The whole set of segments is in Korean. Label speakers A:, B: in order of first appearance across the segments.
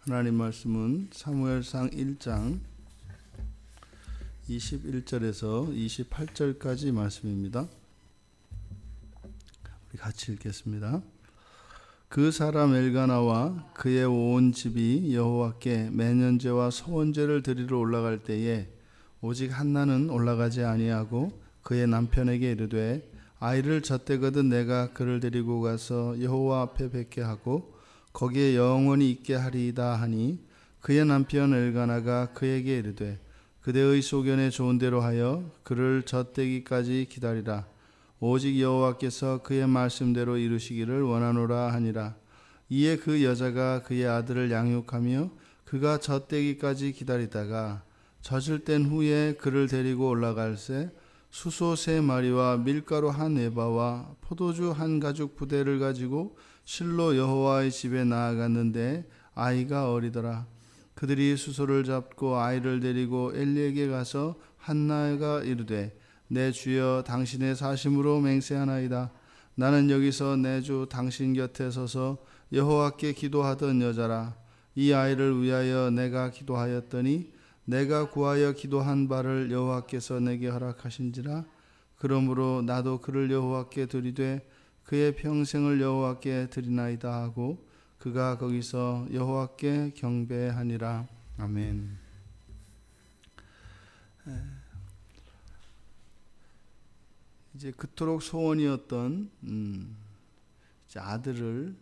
A: 하나님 말씀은 사무엘상 1장 21절에서 28절까지 말씀입니다. 우리 같이 읽겠습니다. 그 사람 엘가나와 그의 온 집이 여호와께 매년제와 서원제를 드리러 올라갈 때에 오직 한나는 올라가지 아니하고 그의 남편에게 이르되 아이를 젖대거든 내가 그를 데리고 가서 여호와 앞에 뵙게 하고 거기에 영원히 있게 하리이다 하니 그의 남편 엘가나가 그에게 이르되 그대의 소견에 좋은 대로 하여 그를 젖대기까지 기다리라. 오직 여호와께서 그의 말씀대로 이루시기를 원하노라 하니라. 이에 그 여자가 그의 아들을 양육하며 그가 젖대기까지 기다리다가 젖을 땐 후에 그를 데리고 올라갈새 수소 3마리와 밀가루 1에바와 포도주 1가죽 부대를 가지고 실로 여호와의 집에 나아갔는데 아이가 어리더라. 그들이 수소를 잡고 아이를 데리고 엘리에게 가서 한나가 이르되 내 주여 당신의 사심으로 맹세하나이다. 나는 여기서 내 주 당신 곁에 서서 여호와께 기도하던 여자라. 이 아이를 위하여 내가 기도하였더니 내가 구하여 기도한 바를 여호와께서 내게 허락하신지라. 그러므로 나도 그를 여호와께 드리되 그의 평생을 여호와께 드리나이다 하고 그가 거기서 여호와께 경배하니라. 아멘. 이제 그토록 소원이었던 이제 아들을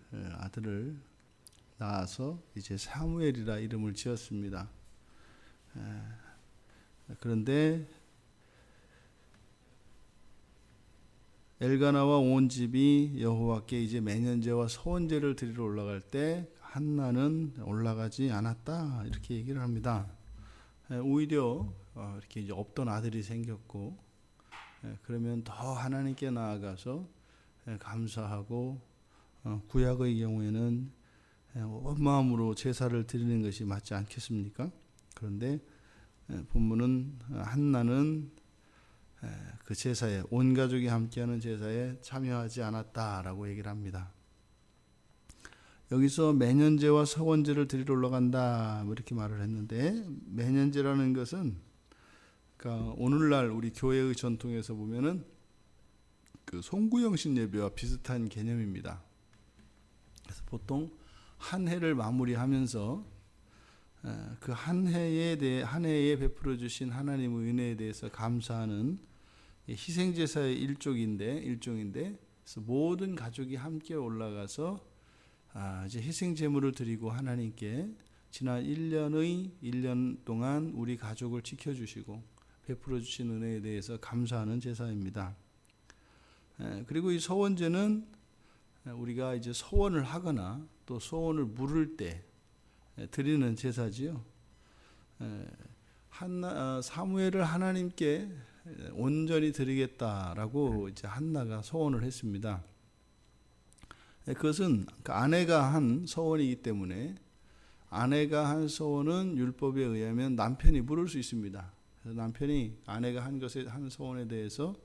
A: 낳아서 이제 사무엘이라 이름을 지었습니다. 그런데 엘가나와 온 집이 여호와께 이제 매년제와 서원제를 드리러 올라갈 때 한나는 올라가지 않았다 이렇게 얘기를 합니다. 오히려 이렇게 이제 없던 아들이 생겼고 그러면 더 하나님께 나아가서 감사하고 구약의 경우에는 온 마음으로 제사를 드리는 것이 맞지 않겠습니까? 그런데 본문은 한나는 그 제사에 온 가족이 함께하는 제사에 참여하지 않았다라고 얘기를 합니다. 여기서 매년제와 서원제를 드리러 올라간다 이렇게 말을 했는데 매년제라는 것은 그러니까 오늘날 우리 교회의 전통에서 보면은 그 송구영신 예배와 비슷한 개념입니다. 그래서 보통 한 해를 마무리하면서 그 한 해에 베풀어 주신 하나님의 은혜에 대해서 감사하는 희생제사의 일종인데 그래서 모든 가족이 함께 올라가서 이제 희생 제물을 드리고 하나님께 지난 1년 동안 우리 가족을 지켜주시고 베풀어 주신 은혜에 대해서 감사하는 제사입니다. 그리고 이 서원제는 우리가 이제 소원을 하거나 또 소원을 물을 때 드리는 제사지요. 사무엘을 하나님께 온전히 드리겠다라고 이제 한나가 소원을 했습니다. 그것은 아내가 한 소원이기 때문에 아내가 한 소원은 율법에 의하면 남편이 물을 수 있습니다. 그래서 남편이 아내가 한 소원에 대해서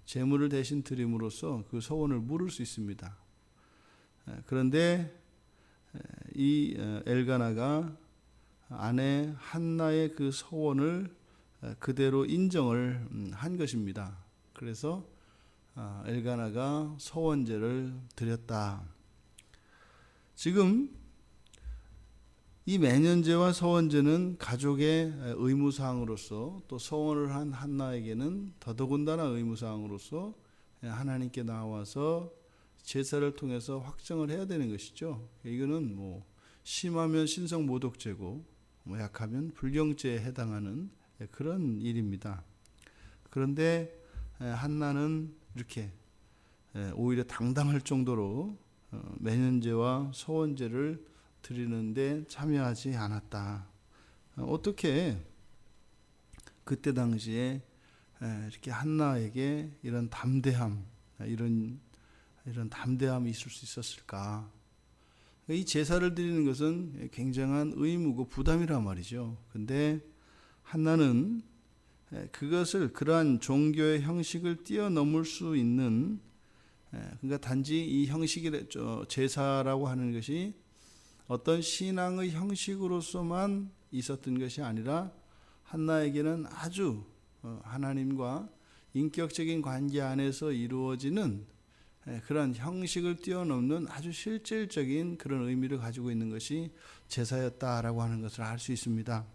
A: 제물을 대신 드림으로써 그 소원을 물을 수 있습니다. 그런데 이 엘가나가 아내 한나의 그 소원을 그대로 인정을 한 것입니다. 그래서 엘가나가 서원제를 드렸다. 지금 이 매년제와 서원제는 가족의 의무사항으로서 또 서원을 한 한나에게는 더더군다나 의무사항으로서 하나님께 나와서 제사를 통해서 확정을 해야 되는 것이죠. 이거는 뭐 심하면 신성모독죄고 약하면 불경죄에 해당하는 그런 일입니다. 그런데 한나는 이렇게 오히려 당당할 정도로 매년제와 서원제를 드리는데 참여하지 않았다. 어떻게 그때 당시에 이렇게 한나에게 이런 담대함, 이런 담대함이 있을 수 있었을까? 이 제사를 드리는 것은 굉장한 의무고 부담이란 말이죠. 근데 한나는 그것을 그러한 종교의 형식을 뛰어넘을 수 있는 그러니까 단지 이 형식이 제사라고 하는 것이 어떤 신앙의 형식으로서만 있었던 것이 아니라 한나에게는 아주 하나님과 인격적인 관계 안에서 이루어지는 그런 형식을 뛰어넘는 아주 실질적인 그런 의미를 가지고 있는 것이 제사였다라고 하는 것을 알 수 있습니다.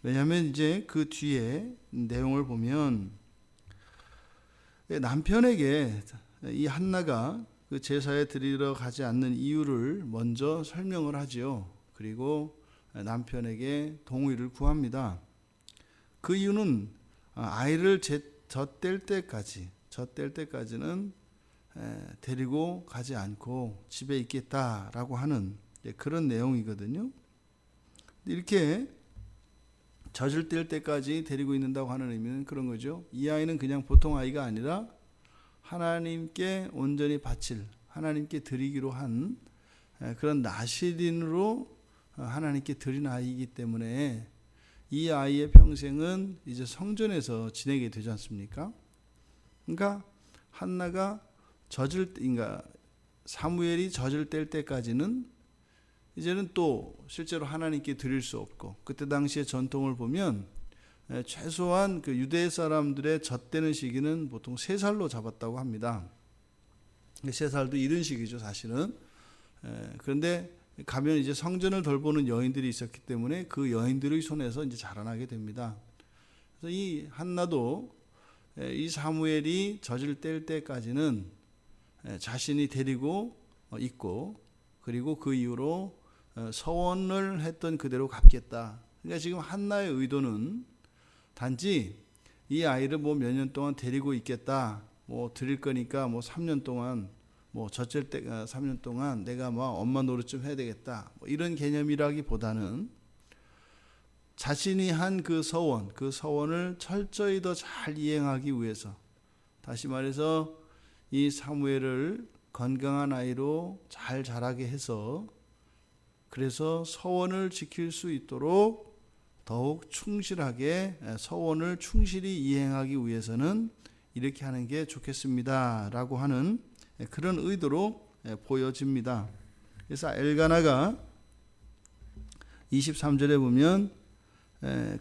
A: 왜냐하면 이제 그 뒤에 내용을 보면 남편에게 이 한나가 그 제사에 드리러 가지 않는 이유를 먼저 설명을 하지요. 그리고 남편에게 동의를 구합니다. 그 이유는 아이를 젖댈 때까지는 데리고 가지 않고 집에 있겠다라고 하는 그런 내용이거든요. 이렇게 젖을 뗄 때까지 데리고 있는다고 하는 의미는 그런 거죠. 이 아이는 그냥 보통 아이가 아니라 하나님께 온전히 바칠, 하나님께 드리기로 한 그런 나시린으로 하나님께 드린 아이이기 때문에 이 아이의 평생은 이제 성전에서 지내게 되지 않습니까? 그러니까 한나가 그러니까 사무엘이 젖을 뗄 때까지는 이제는 또 실제로 하나님께 드릴 수 없고, 그때 당시의 전통을 보면 최소한 그 유대 사람들의 젖대는 시기는 보통 3살로 잡았다고 합니다. 3살도 이른 시기죠, 사실은. 그런데 가면 이제 성전을 돌보는 여인들이 있었기 때문에 그 여인들의 손에서 이제 자라나게 됩니다. 그래서 이 한나도 이 사무엘이 젖을 뗄 때까지는 자신이 데리고 있고, 그리고 그 이후로 서원을 했던 그대로 갚겠다. 그러니까 지금 한나의 의도는 단지 이 아이를 뭐 몇 년 동안 데리고 있겠다, 뭐 드릴 거니까 뭐 3년 동안 뭐 젖을 때 3년 동안 내가 뭐 엄마 노릇 좀 해야 되겠다, 뭐 이런 개념이라기보다는 자신이 한 그 서원을 철저히 더 잘 이행하기 위해서, 다시 말해서 이 사무엘을 건강한 아이로 잘 자라게 해서, 그래서 서원을 지킬 수 있도록 더욱 충실하게 서원을 충실히 이행하기 위해서는 이렇게 하는 게 좋겠습니다 라고 하는 그런 의도로 보여집니다. 그래서 엘가나가 23절에 보면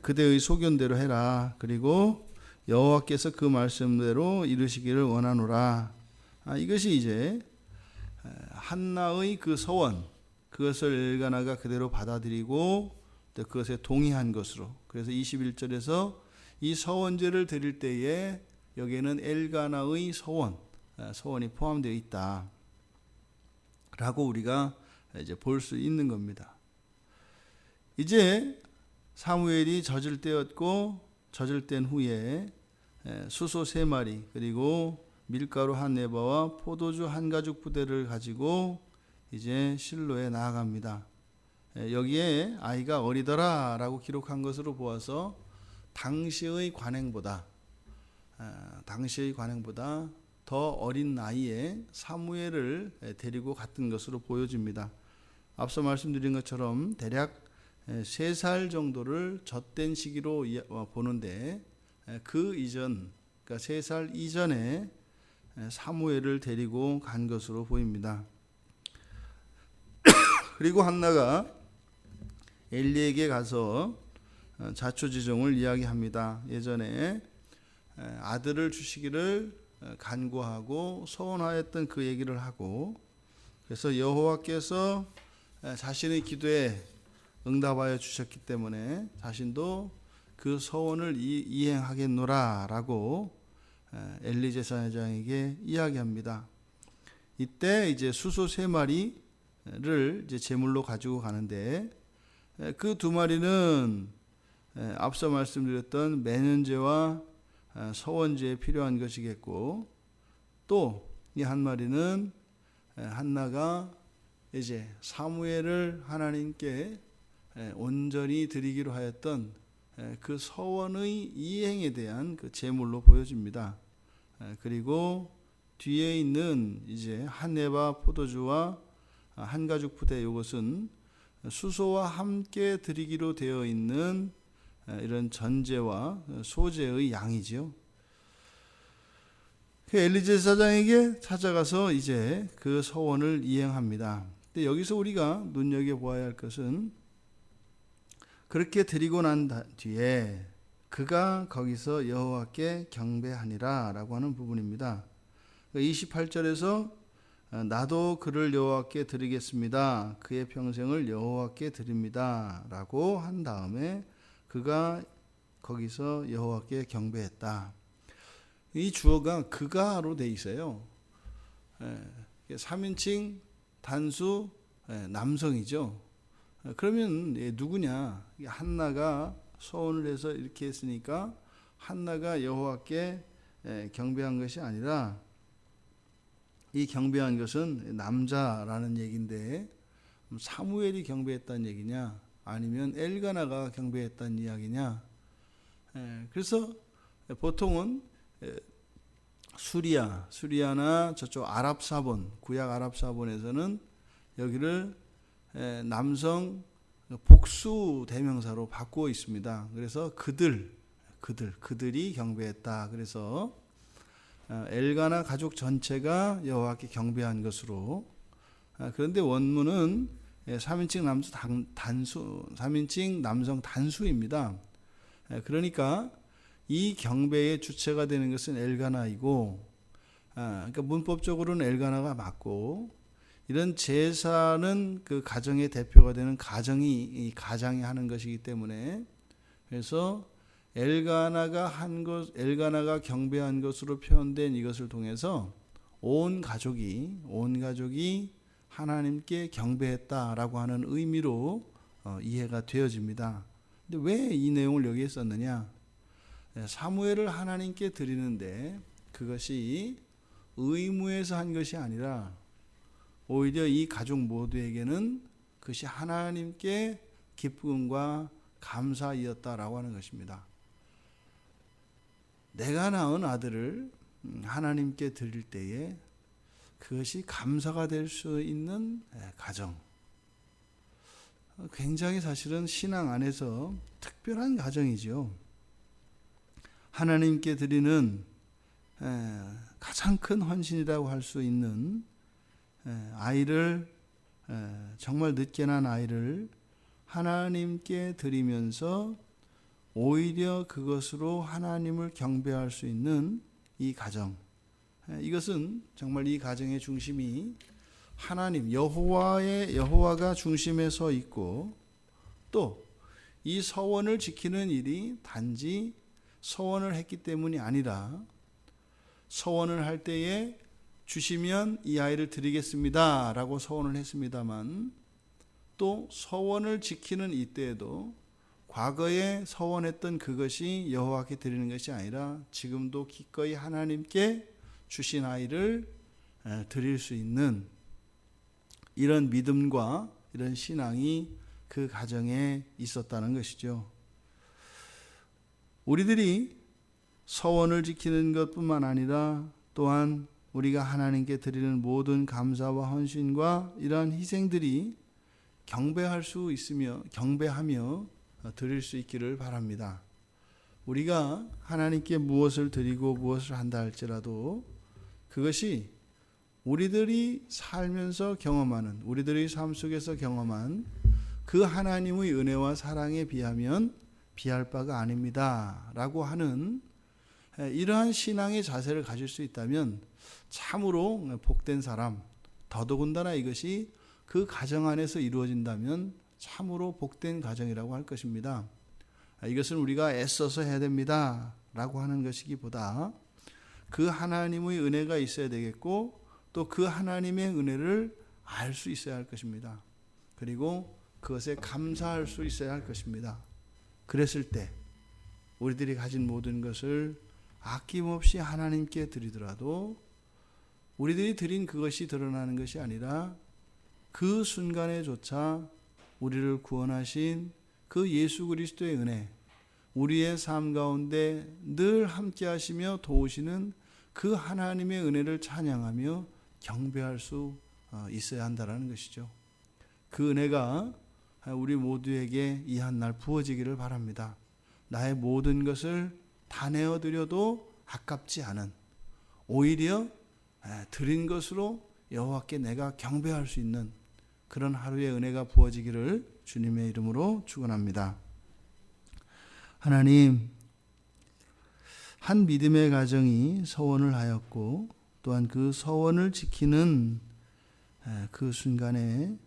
A: 그대의 소견대로 해라, 그리고 여호와께서 그 말씀대로 이루시기를 원하노라. 이것이 이제 한나의 그 서원, 그것을 엘가나가 그대로 받아들이고 또 그것에 동의한 것으로, 그래서 21절에서 이 서원제를 드릴 때에 여기에는 엘가나의 서원이 포함되어 있다 라고 우리가 이제 볼 수 있는 겁니다. 이제 사무엘이 젖을 떼었고, 젖을 뗀 후에 수소 3마리 그리고 밀가루 1에바와 포도주 1가죽 부대를 가지고 이제 실로에 나아갑니다. 여기에 아이가 어리더라 라고 기록한 것으로 보아서 당시의 관행보다 더 어린 나이에 사무엘을 데리고 갔던 것으로 보여집니다. 앞서 말씀드린 것처럼 대략 3살 정도를 젖된 시기로 보는데, 그 이전, 그러니까 3살 이전에 사무엘을 데리고 간 것으로 보입니다. 그리고 한나가 엘리에게 가서 자초지종을 이야기합니다. 예전에 아들을 주시기를 간구하고 소원하였던 그 얘기를 하고, 그래서 여호와께서 자신의 기도에 응답하여 주셨기 때문에 자신도 그 소원을 이행하겠노라 라고 엘리 제사장에게 이야기합니다. 이때 이제 수소 3마리를 이제 제물로 가지고 가는데, 그 2마리는 앞서 말씀드렸던 매년제와 서원제에 필요한 것이겠고, 또 이 1마리는 한나가 이제 사무엘을 하나님께 온전히 드리기로 하였던 그 서원의 이행에 대한 그 제물로 보여집니다. 그리고 뒤에 있는 이제 1에바 포도주와 1가죽 부대, 이것은 수소와 함께 드리기로 되어 있는 이런 전제와 소제의 양이지요. 엘리 제사장에게 찾아가서 이제 그 서원을 이행합니다. 근데 여기서 우리가 눈여겨보아야 할 것은 그렇게 드리고 난 뒤에 그가 거기서 여호와께 경배하니라 라고 하는 부분입니다. 28절에서 나도 그를 여호와께 드리겠습니다. 그의 평생을 여호와께 드립니다 라고 한 다음에 그가 거기서 여호와께 경배했다. 이 주어가 그가로 돼 있어요. 3인칭 단수 남성이죠. 그러면 누구냐? 한나가 서원을 해서 이렇게 했으니까 한나가 여호와께 경배한 것이 아니라 이 경배한 것은 남자라는 얘기인데 사무엘이 경배했다는 얘기냐 아니면 엘가나가 경배했다는 이야기냐. 그래서 보통은 수리아나 저쪽 아랍사본, 구약 아랍사본에서는 여기를 남성 복수 대명사로 바꾸어 있습니다. 그래서 그들이 경배했다. 그래서 엘가나 가족 전체가 여호와께 경배한 것으로. 그런데 원문은 3인칭 남성 단수입니다. 그러니까 이 경배의 주체가 되는 것은 엘가나이고, 그러니까 문법적으로는 엘가나가 맞고, 이런 제사는 그 가정의 대표가 되는 가장이 하는 것이기 때문에, 그래서 엘가나가 경배한 것으로 표현된 이것을 통해서 온 가족이 하나님께 경배했다라고 하는 의미로 이해가 되어집니다. 근데 왜 이 내용을 여기에 썼느냐? 사무엘을 하나님께 드리는데 그것이 의무에서 한 것이 아니라 오히려 이 가족 모두에게는 그것이 하나님께 기쁨과 감사이었다라고 하는 것입니다. 내가 낳은 아들을 하나님께 드릴 때에 그것이 감사가 될 수 있는 가정, 굉장히 사실은 신앙 안에서 특별한 가정이죠. 하나님께 드리는 가장 큰 헌신이라고 할 수 있는 아이를, 정말 늦게 난 아이를 하나님께 드리면서 오히려 그것으로 하나님을 경배할 수 있는 이 가정, 이것은 정말 이 가정의 중심이 하나님 여호와가 중심에 서 있고, 또 이 서원을 지키는 일이 단지 서원을 했기 때문이 아니라 서원을 할 때에 주시면 이 아이를 드리겠습니다 라고 서원을 했습니다만, 또 서원을 지키는 이때에도 과거에 서원했던 그것이 여호와께 드리는 것이 아니라 지금도 기꺼이 하나님께 주신 아이를 드릴 수 있는 이런 믿음과 이런 신앙이 그 가정에 있었다는 것이죠. 우리들이 서원을 지키는 것뿐만 아니라 또한 우리가 하나님께 드리는 모든 감사와 헌신과 이러한 희생들이 경배할 수 있으며 경배하며 드릴 수 있기를 바랍니다. 우리가 하나님께 무엇을 드리고 무엇을 한다 할지라도 그것이 우리들이 살면서 경험하는, 우리들의 삶 속에서 경험한 그 하나님의 은혜와 사랑에 비하면 비할 바가 아닙니다 라고 하는 이러한 신앙의 자세를 가질 수 있다면 참으로 복된 사람, 더더군다나 이것이 그 가정 안에서 이루어진다면 참으로 복된 가정이라고 할 것입니다. 이것은 우리가 애써서 해야 됩니다 라고 하는 것이기보다 그 하나님의 은혜가 있어야 되겠고, 또 그 하나님의 은혜를 알 수 있어야 할 것입니다. 그리고 그것에 감사할 수 있어야 할 것입니다. 그랬을 때 우리들이 가진 모든 것을 아낌없이 하나님께 드리더라도 우리들이 드린 그것이 드러나는 것이 아니라 그 순간에조차 우리를 구원하신 그 예수 그리스도의 은혜, 우리의 삶 가운데 늘 함께 하시며 도우시는 그 하나님의 은혜를 찬양하며 경배할 수 있어야 한다는 것이죠. 그 은혜가 우리 모두에게 이 한날 부어지기를 바랍니다. 나의 모든 것을 다 내어드려도 아깝지 않은, 오히려 드린 것으로 여호와께 내가 경배할 수 있는 그런 하루의 은혜가 부어지기를 주님의 이름으로 축원합니다. 하나님, 한 믿음의 가정이 서원을 하였고 또한 그 서원을 지키는 그 순간에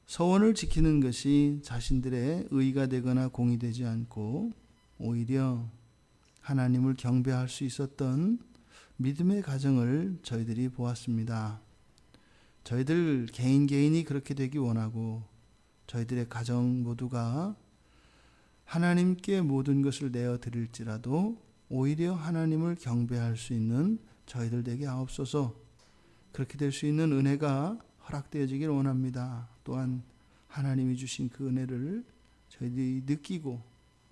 A: 서원을 지키는 것이 자신들의 의가 되거나 공이 되지 않고 오히려 하나님을 경배할 수 있었던 믿음의 가정을 저희들이 보았습니다. 저희들 개인이 그렇게 되기 원하고 저희들의 가정 모두가 하나님께 모든 것을 내어 드릴지라도 오히려 하나님을 경배할 수 있는 저희들 되게 하옵소서. 그렇게 될 수 있는 은혜가 허락되어지길 원합니다. 또한 하나님이 주신 그 은혜를 저희들이 느끼고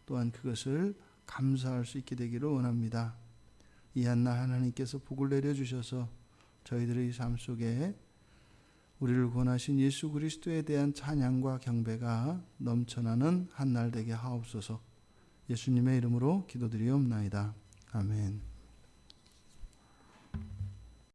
A: 또한 그것을 감사할 수 있게 되기를 원합니다. 이 한날 하나님께서 복을 내려주셔서 저희들의 삶 속에 우리를 구원하신 예수 그리스도에 대한 찬양과 경배가 넘쳐나는 한날 되게 하옵소서. 예수님의 이름으로 기도드리옵나이다. 아멘.